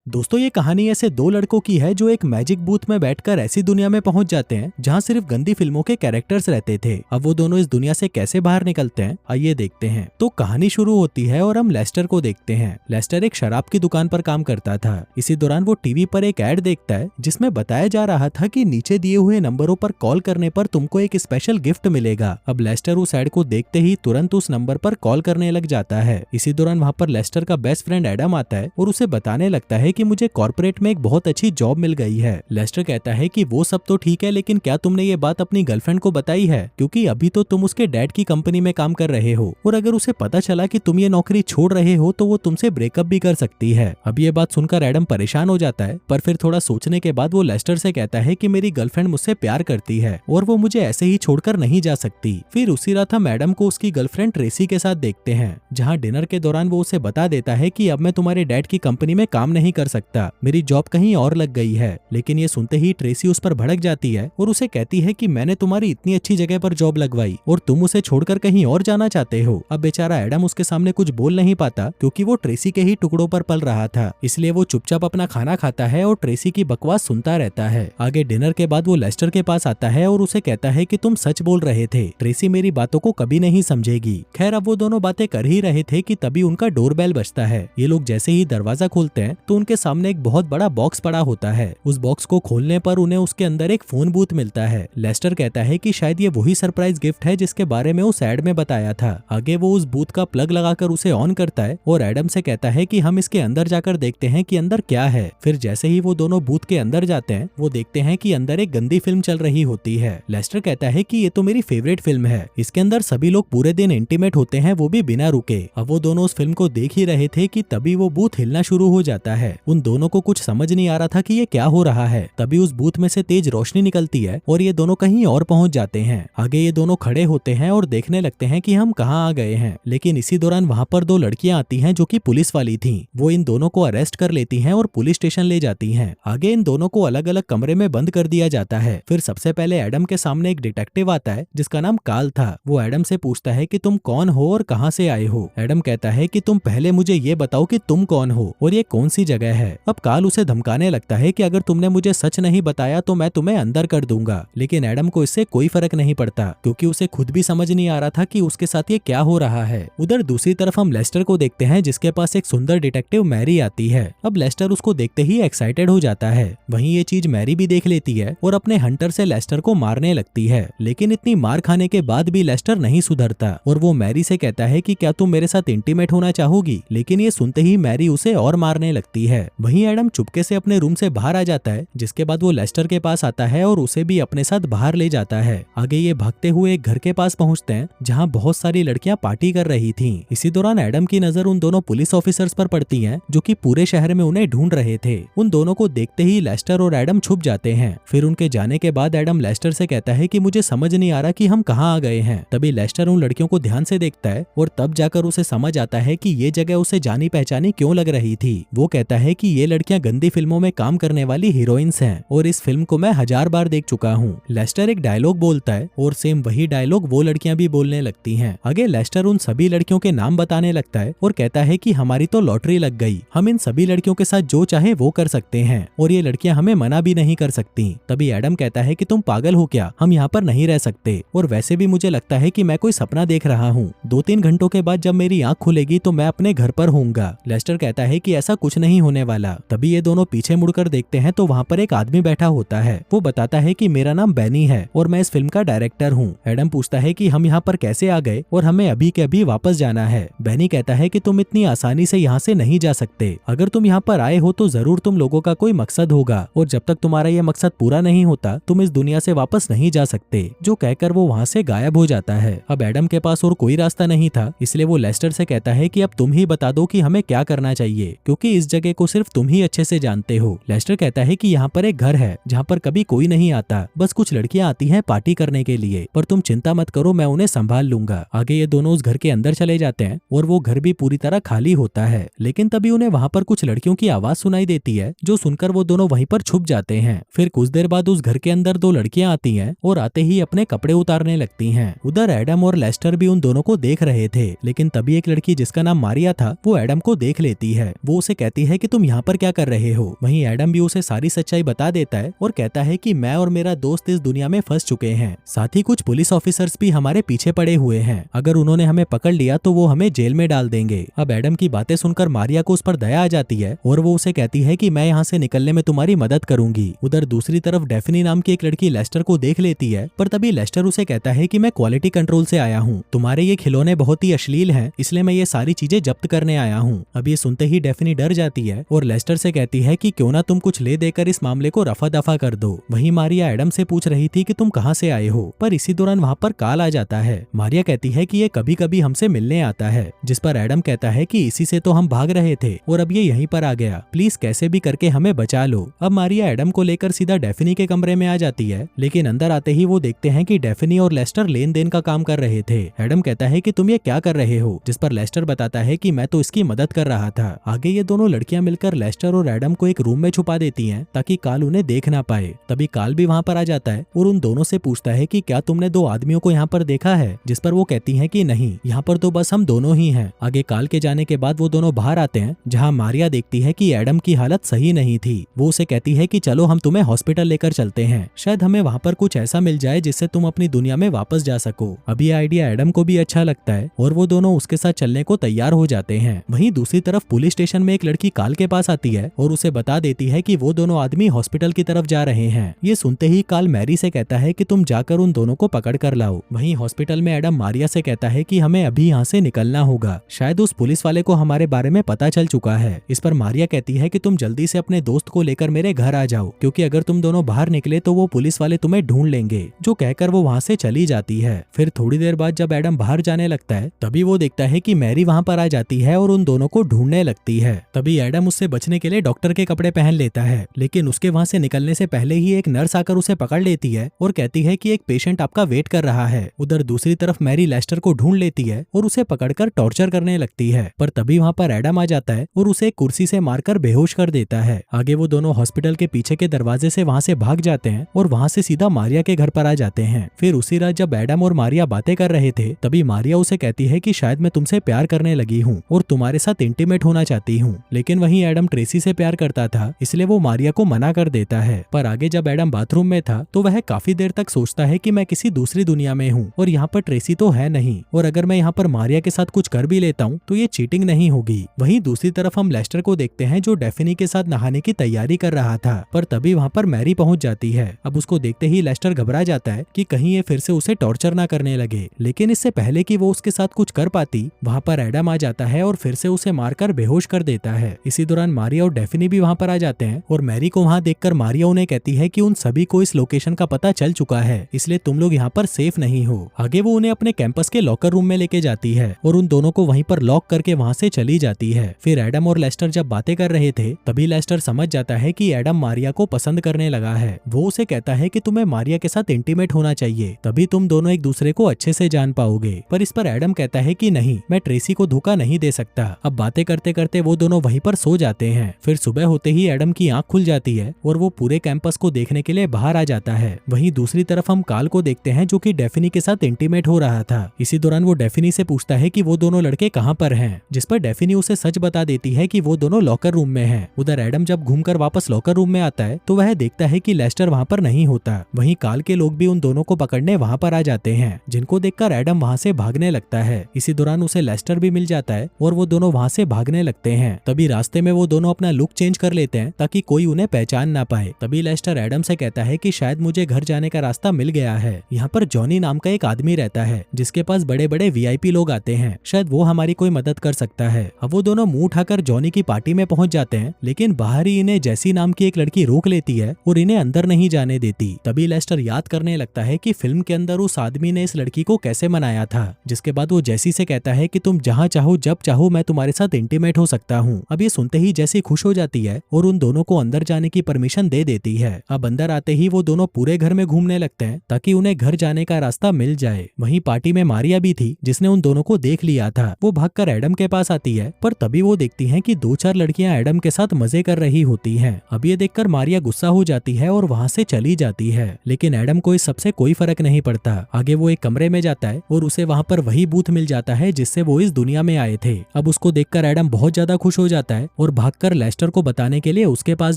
दोस्तों ये कहानी ऐसे दो लड़कों की है जो एक मैजिक बूथ में बैठकर ऐसी दुनिया में पहुंच जाते हैं जहां सिर्फ गंदी फिल्मों के कैरेक्टर्स रहते थे। अब वो दोनों इस दुनिया से कैसे बाहर निकलते हैं आइए देखते हैं। तो कहानी शुरू होती है और हम लेस्टर को देखते हैं। लेस्टर एक शराब की दुकान पर काम करता था। इसी दौरान वो टीवी पर एक ऐड देखता है जिसमें बताया जा रहा था कि नीचे दिए हुए नंबरों पर कॉल करने पर तुमको एक स्पेशल गिफ्ट मिलेगा। अब लेस्टर उस ऐड को देखते ही तुरंत उस नंबर पर कॉल करने लग जाता है। इसी दौरान वहाँ पर लेस्टर का बेस्ट फ्रेंड एडम आता है और उसे बताने लगता है कि मुझे कॉर्पोरेट में एक बहुत अच्छी जॉब मिल गई है। लेस्टर कहता है कि वो सब तो ठीक है, लेकिन क्या तुमने ये बात अपनी गर्लफ्रेंड को बताई है, क्योंकि अभी तो तुम उसके डैड की कंपनी में काम कर रहे हो और अगर उसे पता चला कि तुम ये नौकरी छोड़ रहे हो तो वो तुमसे ब्रेकअप भी कर सकती है। अब ये बात सुनकर एडम परेशान हो जाता है, पर फिर थोड़ा सोचने के बाद वो लेस्टर से कहता है कि मेरी गर्लफ्रेंड मुझसे प्यार करती है और वो मुझे ऐसे ही छोड़कर नहीं जा सकती। फिर उसी रात हम एडम को उसकी गर्लफ्रेंड ट्रेसी के साथ देखते हैं, जहाँ डिनर के दौरान वो उसे बता देता है कि अब मैं तुम्हारे डैड की कंपनी में काम नहीं कर सकता, मेरी जॉब कहीं और लग गई है। लेकिन ये सुनते ही ट्रेसी उस पर भड़क जाती है और उसे कहती है कि मैंने तुम्हारी इतनी अच्छी जगह पर जॉब लगवाई और तुम उसे छोड़कर कहीं और जाना चाहते हो। अब बेचारा एडम उसके सामने कुछ बोल नहीं पाता क्योंकि वो ट्रेसी के ही टुकड़ों पर पल रहा था, इसलिए वो चुपचाप अपना खाना खाता है और ट्रेसी की बकवास सुनता रहता है। आगे डिनर के बाद वो लेस्टर के पास आता है और उसे कहता है कि तुम सच बोल रहे थे, ट्रेसी मेरी बातों को कभी नहीं समझेगी। खैर अब वो दोनों बातें कर ही रहे थे कि तभी उनका डोरबेल बजता है। ये लोग जैसे ही दरवाजा खोलते हैं तो उनके सामने एक बहुत बड़ा बॉक्स पड़ा होता है। उस बॉक्स को खोलने पर उन्हें उसके अंदर एक फोन बूथ मिलता है। लेस्टर कहता है कि शायद ये वही सरप्राइज गिफ्ट है जिसके बारे में उस एड में बताया था। आगे वो उस बूथ का प्लग लगाकर उसे ऑन करता है और एडम से कहता है कि हम इसके अंदर जाकर देखते हैं कि अंदर क्या है। फिर जैसे ही वो दोनों बूथ के अंदर जाते हैं वो देखते हैं कि अंदर एक गंदी फिल्म चल रही होती है। लेस्टर कहता है कि ये तो मेरी फेवरेट फिल्म है, इसके अंदर सभी लोग पूरे दिन इंटीमेट होते हैं, वो भी बिना रुके। अब वो दोनों उस फिल्म को देख ही रहे थे कि तभी वो बूथ हिलना शुरू हो जाता है। उन दोनों को कुछ समझ नहीं आ रहा था कि ये क्या हो रहा है। तभी उस बूथ में से तेज रोशनी निकलती है और ये दोनों कहीं और पहुंच जाते हैं। आगे ये दोनों खड़े होते हैं और देखने लगते हैं कि हम कहाँ आ गए हैं। लेकिन इसी दौरान वहाँ पर दो लड़कियां आती हैं जो कि पुलिस वाली थीं। वो इन दोनों को अरेस्ट कर लेती हैं और पुलिस स्टेशन ले जाती हैं। आगे इन दोनों को अलग अलग कमरे में बंद कर दिया जाता है। फिर सबसे पहले एडम के सामने एक डिटेक्टिव आता है जिसका नाम कार्ल था। वो एडम से पूछता है कि तुम कौन हो और कहाँ से आए हो। एडम कहता है कि तुम पहले मुझे ये बताओ कि तुम कौन हो और ये कौन सी जगह है। अब कार्ल उसे धमकाने लगता है कि अगर तुमने मुझे सच नहीं बताया तो मैं तुम्हें अंदर कर दूंगा। लेकिन एडम को इससे कोई फर्क नहीं पड़ता क्योंकि उसे खुद भी समझ नहीं आ रहा था कि उसके साथ ये क्या हो रहा है। उधर दूसरी तरफ हम लेस्टर को देखते हैं जिसके पास एक सुंदर डिटेक्टिव मैरी आती है। अब लेस्टर उसको देखते ही एक्साइटेड हो जाता है। वहीं ये चीज मैरी भी देख लेती है और अपने हंटर से लेस्टर को मारने लगती है। लेकिन इतनी मार खाने के बाद भी लेस्टर नहीं सुधरता और वो मैरी से कहता है कि क्या तुम मेरे साथ इंटीमेट होना चाहोगी। लेकिन ये सुनते ही मैरी उसे और मारने लगती है। वहीं एडम चुपके से अपने रूम से बाहर आ जाता है, जिसके बाद वो लेस्टर के पास आता है और उसे भी अपने साथ बाहर ले जाता है। आगे ये भागते हुए एक घर के पास पहुंचते हैं जहां बहुत सारी लड़कियां पार्टी कर रही थीं। इसी दौरान एडम की नजर उन दोनों पुलिस ऑफिसर्स पर पड़ती है जो कि पूरे शहर में उन्हें ढूंढ रहे थे। उन दोनों को देखते ही लेस्टर और एडम छुप जाते हैं। फिर उनके जाने के बाद एडम लेस्टर से कहता है कि मुझे समझ नहीं आ रहा कि हम कहाँ आ गए हैं। तभी लेस्टर उन लड़कियों को ध्यान से देखता है और तब जाकर उसे समझ आता है कि ये जगह उसे जानी पहचानी क्यों लग रही थी। वो कहता है कि ये लड़कियां गंदी फिल्मों में काम करने वाली हीरोइंस हैं और इस फिल्म को मैं 1000 बार देख चुका हूँ। लेस्टर एक डायलॉग बोलता है और सेम वही डायलॉग वो लड़कियां भी बोलने लगती हैं। आगे लेस्टर उन सभी लड़कियों के नाम बताने लगता है और कहता है कि हमारी तो लॉटरी लग गई, हम इन सभी लड़कियों के साथ जो चाहे वो कर सकते हैं और ये लड़कियां हमें मना भी नहीं कर सकती। तभी एडम कहता है कि तुम पागल हो क्या, हम यहाँ पर नहीं रह सकते और वैसे भी मुझे लगता है कि मैं कोई सपना देख रहा हूँ। 2-3 घंटों के बाद जब मेरी आँख खुलेगी तो मैं अपने घर पर होऊंगा। लेस्टर कहता है कि ऐसा कुछ नहीं होने वाला। तभी ये दोनों पीछे मुड़कर देखते हैं तो वहाँ पर एक आदमी बैठा होता है। वो बताता है कि मेरा नाम बैनी है और मैं इस फिल्म का डायरेक्टर हूँ। एडम पूछता है कि हम यहाँ पर कैसे आ गए और हमें अभी के अभी वापस जाना है। बैनी कहता है कि तुम इतनी आसानी से यहाँ से नहीं जा सकते, अगर तुम यहाँ पर आए हो तो जरूर तुम लोगों का कोई मकसद होगा और जब तक तुम्हारा ये मकसद पूरा नहीं होता तुम इस दुनिया से वापस नहीं जा सकते। जो कहकर वो वहाँ से गायब हो जाता है। अब एडम के पास और कोई रास्ता नहीं था, इसलिए वो लेस्टर से कहता है कि अब तुम ही बता दो कि हमें क्या करना चाहिए, क्योंकि इस जगह को सिर्फ तुम ही अच्छे से जानते हो। लेस्टर कहता है कि यहाँ पर एक घर है जहाँ पर कभी कोई नहीं आता, बस कुछ लड़कियां आती हैं पार्टी करने के लिए, पर तुम चिंता मत करो, मैं उन्हें संभाल लूंगा। आगे ये दोनों उस घर के अंदर चले जाते हैं और वो घर भी पूरी तरह खाली होता है। लेकिन तभी उन्हें वहाँ पर कुछ लड़कियों की आवाज सुनाई देती है, जो सुनकर वो दोनों वहीं पर छुप जाते हैं। फिर कुछ देर बाद उस घर के अंदर दो लड़कियां आती हैं और आते ही अपने कपड़े उतारने लगती हैं। उधर एडम और लेस्टर भी उन दोनों को देख रहे थे, लेकिन तभी एक लड़की जिसका नाम मारिया था वो एडम को देख लेती है। वो उसे कहती है कि तुम यहाँ पर क्या कर रहे हो। वहीं एडम भी उसे सारी सच्चाई बता देता है और कहता है कि मैं और मेरा दोस्त इस दुनिया में फंस चुके हैं, साथ ही कुछ पुलिस ऑफिसर्स भी हमारे पीछे पड़े हुए हैं, अगर उन्होंने हमें पकड़ लिया तो वो हमें जेल में डाल देंगे। अब एडम की बातें सुनकर मारिया को उस पर दया आ जाती है और वो उसे कहती है कि मैं यहाँ से निकलने में तुम्हारी मदद करूंगी। उधर दूसरी तरफ डेफनी नाम की एक लड़की लेस्टर को देख लेती है, पर तभी लेस्टर उसे कहता है कि मैं क्वालिटी कंट्रोल से आया हूँ, तुम्हारे ये खिलौने बहुत ही अश्लील हैं, इसलिए मैं ये सारी चीजें जब्त करने आया हूँ। अब ये सुनते ही डेफनी डर जाती है और लेस्टर से कहती है कि क्यों ना तुम कुछ ले देकर इस मामले को रफा दफा कर दो। वहीं मारिया एडम से पूछ रही थी कि तुम कहाँ से आए हो, पर इसी दौरान वहाँ पर काल आ जाता है। मारिया कहती है कि ये कभी कभी हमसे मिलने आता है, जिस पर एडम कहता है कि इसी से तो हम भाग रहे थे और अब ये यहीं पर आ गया, प्लीज कैसे भी करके हमें बचा लो। अब मारिया एडम को लेकर सीधा डेफनी के कमरे में आ जाती है, लेकिन अंदर आते ही वो देखते हैं कि डेफनी और लेस्टर लेन देन का काम कर रहे थे। एडम कहता है कि तुम ये क्या कर रहे हो, जिस पर लेस्टर बताता है कि मैं तो इसकी मदद कर रहा था। आगे ये दोनों लड़कियां मिलकर लेस्टर और एडम को एक रूम में छुपा देती हैं ताकि काल उन्हें देख ना पाए। तभी काल भी वहाँ पर आ जाता है और उन दोनों से पूछता है कि क्या तुमने दो आदमियों को यहाँ पर देखा है, जिस पर वो कहती हैं कि नहीं, यहाँ पर तो बस हम दोनों ही हैं। आगे काल के जाने के बाद वो दोनों बाहर आते हैं, जहाँ मारिया देखती है कि एडम की हालत सही नहीं थी। वो उसे कहती है कि चलो हम तुम्हें हॉस्पिटल लेकर चलते हैं, शायद हमें वहाँ पर कुछ ऐसा मिल जाए जिससे तुम अपनी दुनिया में वापस जा सको। अब ये आइडिया एडम को भी अच्छा लगता है और वो दोनों उसके साथ चलने को तैयार हो जाते हैं। वहीं दूसरी तरफ पुलिस स्टेशन में एक लड़की काल के पास आती है और उसे बता देती है कि वो दोनों आदमी हॉस्पिटल की तरफ जा रहे हैं। ये सुनते ही काल मैरी से कहता है कि तुम जाकर उन दोनों को पकड़ कर लाओ। वहीं हॉस्पिटल में एडम मारिया से कहता है कि हमें अभी यहाँ से निकलना होगा, शायद उस पुलिस वाले को हमारे बारे में पता चल चुका है। इस पर मारिया कहती है कि तुम जल्दी से अपने दोस्त को लेकर मेरे घर आ जाओ, क्योंकि अगर तुम दोनों बाहर निकले तो वो पुलिस वाले तुम्हें ढूंढ लेंगे। जो कहकर वो वहाँ से चली जाती है। फिर थोड़ी देर बाद जब एडम बाहर जाने लगता है तभी वो देखता है कि मैरी वहाँ पर आ जाती है और उन दोनों को ढूंढने लगती है। तभी एडम उससे बचने के लिए डॉक्टर के कपड़े पहन लेता है, लेकिन उसके वहाँ से निकलने से पहले ही एक नर्स आकर उसे पकड़ लेती है और कहती है कि एक पेशेंट आपका वेट कर रहा है। उधर दूसरी तरफ मैरी लेस्टर को ढूंढ लेती है और उसे पकड़कर टॉर्चर करने लगती है, पर तभी वहाँ पर एडम आ जाता है और उसे कुर्सी से मारकर बेहोश कर देता है। आगे वो दोनों हॉस्पिटल के पीछे के दरवाजे से वहाँ से भाग जाते हैं और वहाँ से सीधा मारिया के घर पर आ जाते हैं। फिर उसी रात जब एडम और मारिया बातें कर रहे थे तभी मारिया उसे कहती है कि शायद मैं तुमसे प्यार करने लगी हूँ और तुम्हारे साथ इंटीमेट होना चाहती हूँ, लेकिन वहीं एडम ट्रेसी से प्यार करता था, इसलिए वो मारिया को मना कर देता है। पर आगे जब एडम बाथरूम में था तो वह काफी देर तक सोचता है कि मैं किसी दूसरी दुनिया में हूँ और यहाँ पर ट्रेसी तो है नहीं, और अगर मैं यहाँ पर मारिया के साथ कुछ कर भी लेता हूँ तो ये चीटिंग नहीं होगी। वहीं दूसरी तरफ हम लेस्टर को देखते हैं जो डेफनी के साथ नहाने की तैयारी कर रहा था, पर तभी वहाँ पर मैरी पहुंच जाती है। अब उसको देखते ही लेस्टर घबरा जाता है कि कहीं ये फिर से उसे टॉर्चर ना करने लगे, लेकिन इससे पहले कि वो उसके साथ कुछ कर पाती वहाँ पर एडम आ जाता है और फिर से उसे मारकर बेहोश कर देता है। इसी दौरान मारिया और डेफनी भी वहाँ पर आ जाते हैं और मैरी को वहाँ देखकर मारिया उन्हें कहती है कि उन सभी को इस लोकेशन का पता चल चुका है, इसलिए तुम लोग यहाँ पर सेफ नहीं हो। आगे वो उन्हें अपने कैंपस के लॉकर रूम में लेके जाती है और उन दोनों को वहीं पर लॉक करके वहाँ से चली जाती है। फिर एडम और लेस्टर जब बातें कर रहे थे तभी लेस्टर समझ जाता है कि एडम मारिया को पसंद करने लगा है। वो उसे कहता है कि तुम्हें मारिया के साथ इंटीमेट होना चाहिए, तभी तुम दोनों एक दूसरे को अच्छे से जान पाओगे। पर इस पर एडम कहता है कि नहीं, मैं ट्रेसी को धोखा नहीं दे सकता। अब बातें करते करते वो दोनों वहीं पर सो जाते हैं। फिर सुबह होते ही एडम की आंख खुल जाती है और वो पूरे कैंपस को देखने के लिए बाहर आ जाता है। वहीं दूसरी तरफ हम काल को देखते हैं जो कि डेफनी के साथ इंटीमेट हो रहा था। इसी दौरान वो डेफनी से पूछता है कि वो दोनों लड़के कहाँ पर हैं, जिस पर डेफनी उसे सच बता देती है कि वो दोनों लॉकर रूम में हैं। उधर एडम जब घूमकर वापस लॉकर रूम में आता है तो वह देखता है कि लेस्टर वहाँ पर नहीं होता। वहीं काल के लोग भी उन दोनों को पकड़ने वहाँ पर आ जाते हैं, जिनको देखकर एडम वहाँ से भागने लगता है। इसी दौरान उसे लेस्टर भी मिल जाता है और वो दोनों वहाँ से भागने लगते हैं। तभी रास्ते में वो दोनों अपना लुक चेंज कर लेते हैं ताकि कोई उन्हें पहचान ना पाए। तभी लेस्टर एडम से कहता है कि शायद मुझे घर जाने का रास्ता मिल गया है। यहाँ पर जॉनी नाम का एक आदमी रहता है जिसके पास बड़े बड़े वीआईपी लोग आते हैं, शायद वो हमारी कोई मदद कर सकता है। अब वो दोनों मुंह उठाकर जॉनी की पार्टी में पहुंच जाते हैं, लेकिन बाहर ही इन्हें जैसी नाम की एक लड़की रोक लेती है और इन्हें अंदर नहीं जाने देती। तभी लेस्टर याद करने लगता है कि फिल्म के अंदर उस आदमी ने इस लड़की को कैसे मनाया था, जिसके बाद वो जैसी से कहता है कि तुम जहाँ चाहो जब चाहो मैं तुम्हारे साथ इंटीमेट हो सकता हूँ। अब ये सुनते ही जैसी खुश हो जाती है और उन दोनों को अंदर जाने की परमिशन दे देती है। अब अंदर आते ही वो दोनों पूरे घर में घूमने लगते हैं ताकि उन्हें घर जाने का रास्ता मिल जाए। वहीं पार्टी में मारिया भी थी जिसने उन दोनों को देख लिया था। वो भागकर एडम के पास आती है, पर तभी वो देखती हैं कि 2-4 लड़कियां एडम के साथ मजे कर रही होती हैं। अब ये देखकर मारिया गुस्सा हो जाती है और वहाँ से चली जाती है, लेकिन एडम को इस सबसे कोई फर्क नहीं पड़ता। आगे वो एक कमरे में जाता है और उसे वहाँ पर वही बूथ मिल जाता है जिससे वो इस दुनिया में आए थे। अब उसको देखकर एडम बहुत ज्यादा खुश हो जाता है और और भागकर लेस्टर को बताने के लिए उसके पास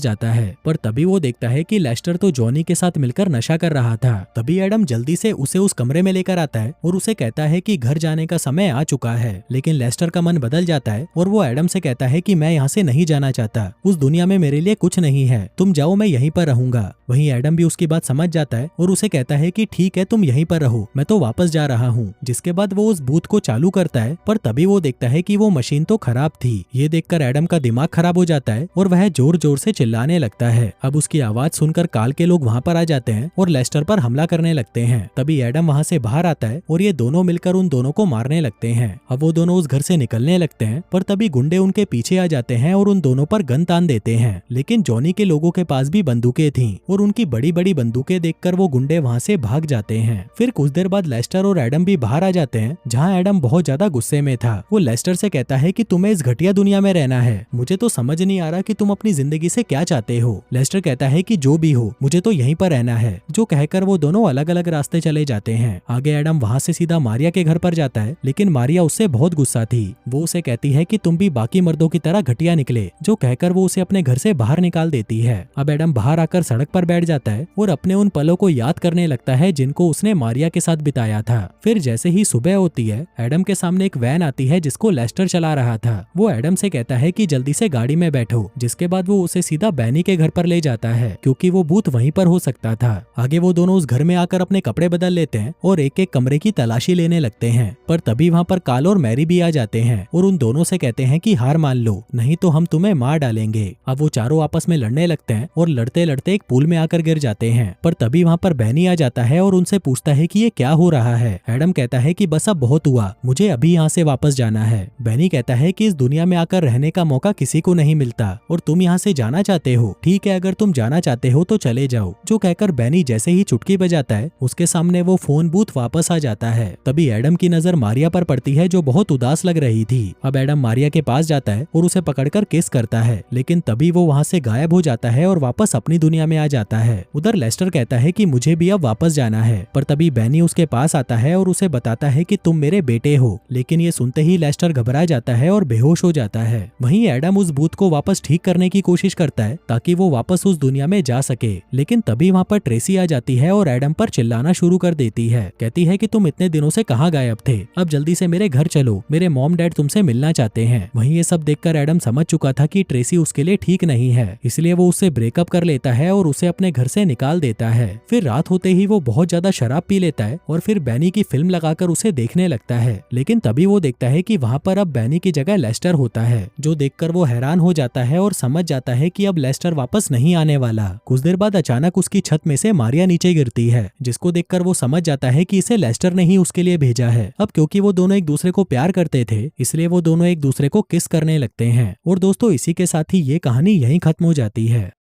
जाता है। पर तभी वो देखता है कि लेस्टर तो जॉनी के साथ मिलकर नशा कर रहा था। तभी एडम जल्दी से उसे उस कमरे में लेकर आता है और उसे कहता है कि घर जाने का समय आ चुका है। लेकिन लेस्टर का मन बदल जाता है और वो एडम से कहता है कि मैं यहाँ से नहीं जाना चाहता, उस दुनिया में मेरे लिए कुछ नहीं है, तुम जाओ, मैं यहीं पर रहूंगा। वहीं एडम भी उसकी बात समझ जाता है और उसे कहता है कि ठीक है, तुम यहीं पर रहो, मैं तो वापस जा रहा हूँ। जिसके बाद वो उस बूथ को चालू करता है, पर तभी वो देखता है कि वो मशीन तो खराब थी। ये देखकर एडम का दिमाग खराब हो जाता है और वह जोर जोर से चिल्लाने लगता है। अब उसकी आवाज सुनकर काल के लोग वहाँ पर आ जाते हैं और लेस्टर पर हमला करने लगते हैं। तभी एडम वहाँ से बाहर आता है और ये दोनों मिलकर उन दोनों को मारने लगते हैं। अब वो दोनों उस घर से निकलने लगते हैं, पर तभी गुंडे उनके पीछे आ जाते हैं और उन दोनों पर गन तान देते हैं। लेकिन जॉनी के लोगों के पास भी बंदूकें थीं और उनकी बड़ी बड़ी बंदूकें देखकर वो गुंडे वहाँ से भाग जाते हैं। फिर कुछ देर बाद लेस्टर और एडम भी बाहर आ जाते हैं, जहाँ एडम बहुत ज्यादा गुस्से में था। वो लेस्टर से कहता है कि तुम्हें इस घटिया दुनिया में रहना है, मुझे तो समझ नहीं आ रहा कि तुम अपनी जिंदगी से क्या चाहते हो। लेस्टर कहता है कि जो भी हो, मुझे तो यहीं पर रहना है। जो कहकर वो दोनों अलग अलग रास्ते चले जाते हैं। आगे एडम वहाँ से सीधा मारिया के घर पर जाता है, लेकिन मारिया उससे बहुत गुस्सा थी। वो उसे कहती है कि तुम भी बाकी मर्दों की तरह घटिया निकले, जो कहकर वो उसे अपने घर से बाहर निकाल देती है। अब एडम बाहर आकर सड़क पर बैठ जाता है और अपने उन पलों को याद करने लगता है जिनको उसने मारिया के साथ बिताया था। फिर जैसे ही सुबह होती है, एडम के सामने एक वैन आती है जिसको लेस्टर चला रहा था। वो एडम से कहता है कि जल्दी से गाड़ी में बैठो, जिसके बाद वो उसे सीधा बैनी के घर पर ले जाता है, क्योंकि वो बूथ वहीं पर हो सकता था। आगे वो दोनों उस घर में आकर अपने कपड़े बदल लेते हैं और एक एक कमरे की तलाशी लेने लगते हैं। पर तभी वहाँ पर काल और मैरी भी आ जाते हैं और उन दोनों से कहते हैं कि हार मान लो, नहीं तो हम तुम्हें मार डालेंगे। अब वो चारों आपस में लड़ने लगते हैं और लड़ते लड़ते एक पूल में आकर गिर जाते हैं। पर तभी वहाँ पर बैनी आ जाता है और उनसे पूछता है कि ये क्या हो रहा है। एडम कहता है कि बस अब बहुत हुआ, मुझे अभी यहाँ से वापस जाना है। बैनी कहता है कि इस दुनिया में आकर रहने का मौका किसी को नहीं मिलता और तुम यहाँ से जाना चाहते हो, ठीक है, अगर तुम जाना चाहते हो तो चले जाओ। जो कहकर बैनी जैसे ही चुटकी बजाता है, उसके सामने वो फोन बूथ वापस आ जाता है। तभी एडम की नजर मारिया पर पड़ती है, जो बहुत उदास लग रही थी। अब एडम मारिया के पास जाता है और उसे पकड़कर किस करता है, लेकिन तभी वो वहाँ से गायब हो जाता है और वापस अपनी दुनिया में आ जाता है। उधर लेस्टर कहता है कि मुझे भी अब वापस जाना है, पर तभी बैनी उसके पास आता है और उसे बताता है कि तुम मेरे बेटे हो। लेकिन ये सुनते ही लेस्टर घबरा जाता है और बेहोश हो जाता है। वहीं एडम उस बूथ को वापस ठीक करने की कोशिश करता है ताकि वो वापस उस दुनिया में जा सके, लेकिन तभी वहाँ पर ट्रेसी आ जाती है और एडम पर चिल्लाना शुरू कर देती है। कहती है कि तुम इतने दिनों से कहाँ गायब थे, अब जल्दी से मेरे घर चलो, मेरे मॉम डैड तुमसे मिलना चाहते हैं। वहीं ये सब देखकर एडम समझ चुका था कि ट्रेसी उसके लिए ठीक नहीं है, इसलिए वो उससे ब्रेकअप कर लेता है और उसे अपने घर से निकाल देता है। फिर रात होते ही वो बहुत ज्यादा शराब पी लेता है और फिर बैनी की फिल्म लगाकर उसे देखने लगता है। लेकिन तभी वो देखता है कि वहाँ पर अब बैनी की जगह लेस्टर होता है, जो देखकर वो हैरान हो जाता है और समझ जाता है कि अब लेस्टर वापस नहीं आने वाला। कुछ देर बाद अचानक उसकी छत में से मारिया नीचे गिरती है, जिसको देखकर वो समझ जाता है कि इसे लेस्टर ने ही उसके लिए भेजा है। अब क्योंकि वो दोनों एक दूसरे को प्यार करते थे, इसलिए वो दोनों एक दूसरे को किस करने लगते हैं। और दोस्तों, इसी के साथ ही ये कहानी यहीं खत्म हो जाती है।